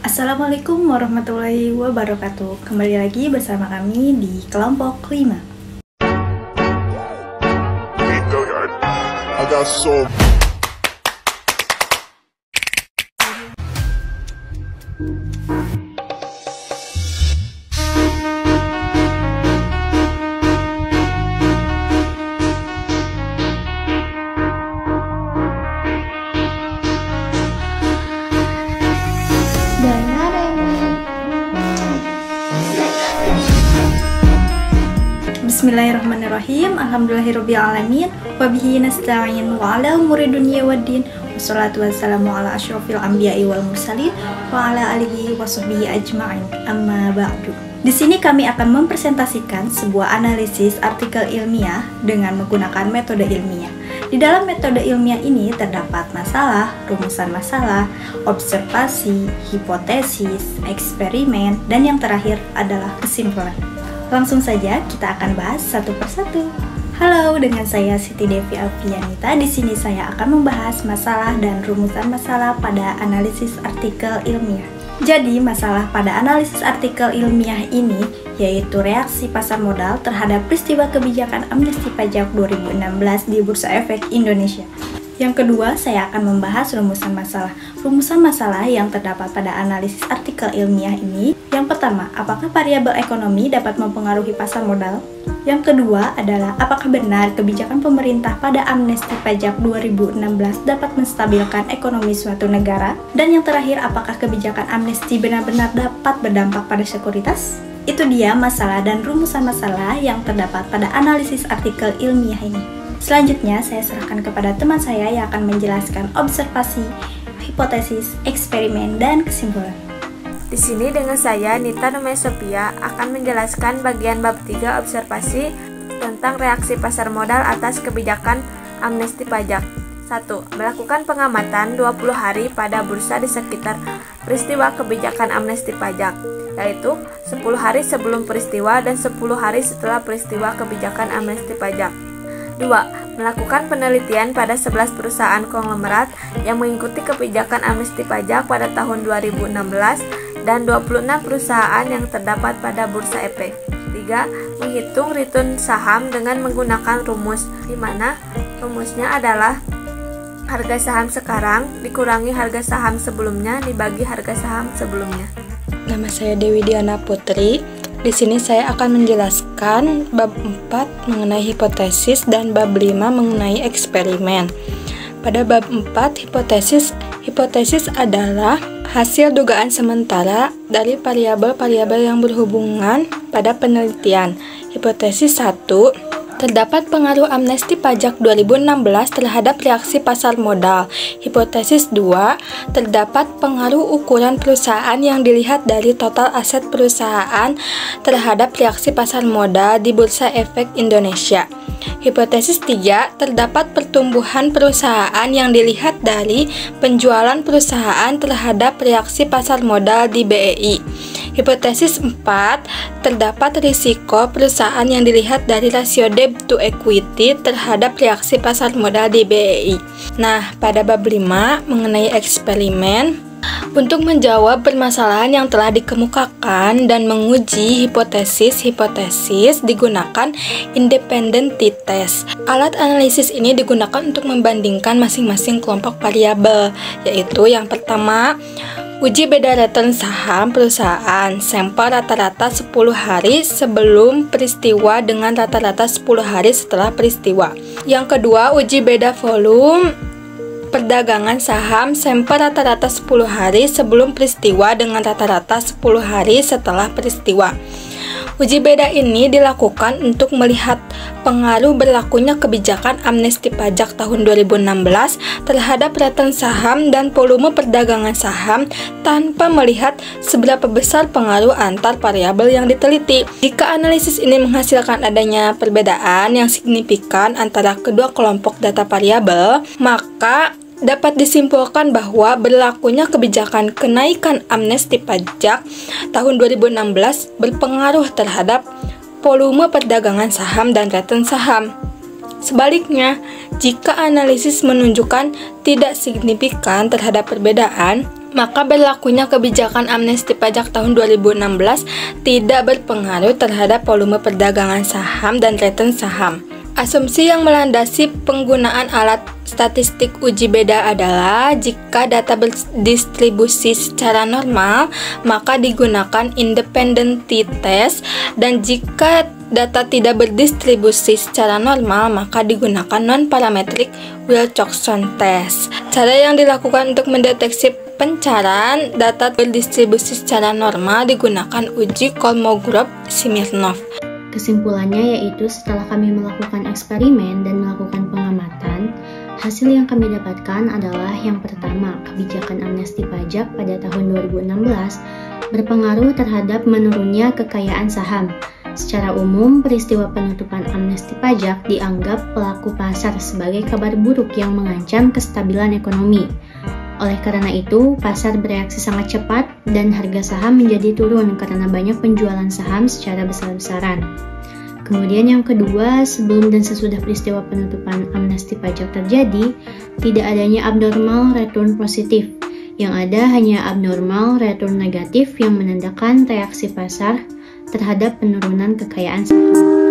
Assalamualaikum warahmatullahi wabarakatuh. Kembali lagi bersama kami di kelompok 5. I got so Bismillahirrahmanirrahim. Alhamdulillahirrabbilalamin. Wabihi nasta'in wa ala umuri dunya waddin. Wassalatu wassalamu ala asyrofil anbiya'i wal mursalin wa ala alihi wa sahbihi ajma'in. Amma ba'du. Di sini kami akan mempresentasikan sebuah analisis artikel ilmiah dengan menggunakan metode ilmiah. Di dalam metode ilmiah ini terdapat masalah, rumusan masalah, observasi, hipotesis, eksperimen, dan yang terakhir adalah kesimpulan. Langsung saja kita akan bahas satu persatu. Halo, dengan saya Siti Devi Alfianita. Di sini saya akan membahas masalah dan rumusan masalah pada analisis artikel ilmiah. Jadi, masalah pada analisis artikel ilmiah ini yaitu reaksi pasar modal terhadap peristiwa kebijakan amnesti pajak 2016 di Bursa Efek Indonesia. Yang kedua, saya akan membahas rumusan masalah. Rumusan masalah yang terdapat pada analisis artikel ilmiah ini. Yang pertama, apakah variabel ekonomi dapat mempengaruhi pasar modal? Yang kedua adalah, apakah benar kebijakan pemerintah pada amnesti pajak 2016 dapat menstabilkan ekonomi suatu negara? Dan yang terakhir, apakah kebijakan amnesti benar-benar dapat berdampak pada sekuritas? Itu dia masalah dan rumusan masalah yang terdapat pada analisis artikel ilmiah ini. Selanjutnya, saya serahkan kepada teman saya yang akan menjelaskan observasi, hipotesis, eksperimen, dan kesimpulan. Di sini dengan saya, Nita Numaya Sophia, akan menjelaskan bagian bab 3 observasi tentang reaksi pasar modal atas kebijakan amnesti pajak. 1. Melakukan pengamatan 20 hari pada bursa di sekitar peristiwa kebijakan amnesti pajak, yaitu 10 hari sebelum peristiwa dan 10 hari setelah peristiwa kebijakan amnesti pajak. 2. Melakukan penelitian pada 11 perusahaan konglomerat yang mengikuti kebijakan amnesti pajak pada tahun 2016 dan 26 perusahaan yang terdapat pada Bursa Efek. 3. Menghitung return saham dengan menggunakan rumus, di mana rumusnya adalah harga saham sekarang dikurangi harga saham sebelumnya dibagi harga saham sebelumnya. Nama saya Dewi Diana Putri. Di sini saya akan menjelaskan bab 4 mengenai hipotesis dan bab 5 mengenai eksperimen. Pada bab 4 hipotesis adalah hasil dugaan sementara dari variabel-variabel yang berhubungan pada penelitian. Hipotesis 1, terdapat pengaruh amnesti pajak 2016 terhadap reaksi pasar modal. Hipotesis 2, terdapat pengaruh ukuran perusahaan yang dilihat dari total aset perusahaan terhadap reaksi pasar modal di Bursa Efek Indonesia. Hipotesis 3, terdapat pertumbuhan perusahaan yang dilihat dari penjualan perusahaan terhadap reaksi pasar modal di BEI. Hipotesis 4, terdapat risiko perusahaan yang dilihat dari rasio debt to equity terhadap reaksi pasar modal di BEI. Nah, pada bab 5 mengenai eksperimen, untuk menjawab permasalahan yang telah dikemukakan dan menguji hipotesis digunakan independent t-test. Alat analisis ini digunakan untuk membandingkan masing-masing kelompok variabel, yaitu yang pertama, uji beda return saham perusahaan, sampel rata-rata 10 hari sebelum peristiwa dengan rata-rata 10 hari setelah peristiwa. Yang kedua, uji beda volume perdagangan saham, sampel rata-rata 10 hari sebelum peristiwa dengan rata-rata 10 hari setelah peristiwa. Uji beda ini dilakukan untuk melihat pengaruh berlakunya kebijakan amnesti pajak tahun 2016 terhadap return saham dan volume perdagangan saham tanpa melihat seberapa besar pengaruh antar variabel yang diteliti. Jika analisis ini menghasilkan adanya perbedaan yang signifikan antara kedua kelompok data variabel, maka dapat disimpulkan bahwa berlakunya kebijakan kenaikan amnesti pajak tahun 2016 berpengaruh terhadap volume perdagangan saham dan return saham. Sebaliknya, jika analisis menunjukkan tidak signifikan terhadap perbedaan, maka berlakunya kebijakan amnesti pajak tahun 2016 tidak berpengaruh terhadap volume perdagangan saham dan return saham. Asumsi yang melandasi penggunaan alat statistik uji beda adalah jika data berdistribusi secara normal, maka digunakan independent t-test, dan jika data tidak berdistribusi secara normal, maka digunakan non-parametric Wilcoxon test. Cara yang dilakukan untuk mendeteksi pencaran data berdistribusi secara normal digunakan uji Kolmogorov-Smirnov. Kesimpulannya yaitu setelah kami melakukan eksperimen dan melakukan pengamatan, hasil yang kami dapatkan adalah yang pertama, kebijakan amnesti pajak pada tahun 2016 berpengaruh terhadap menurunnya kekayaan saham. Secara umum, peristiwa penutupan amnesti pajak dianggap pelaku pasar sebagai kabar buruk yang mengancam kestabilan ekonomi. Oleh karena itu, pasar bereaksi sangat cepat dan harga saham menjadi turun karena banyak penjualan saham secara besar-besaran. Kemudian yang kedua, sebelum dan sesudah peristiwa penutupan amnesti pajak terjadi, tidak adanya abnormal return positif. Yang ada hanya abnormal return negatif yang menandakan reaksi pasar terhadap penurunan kekayaan saham.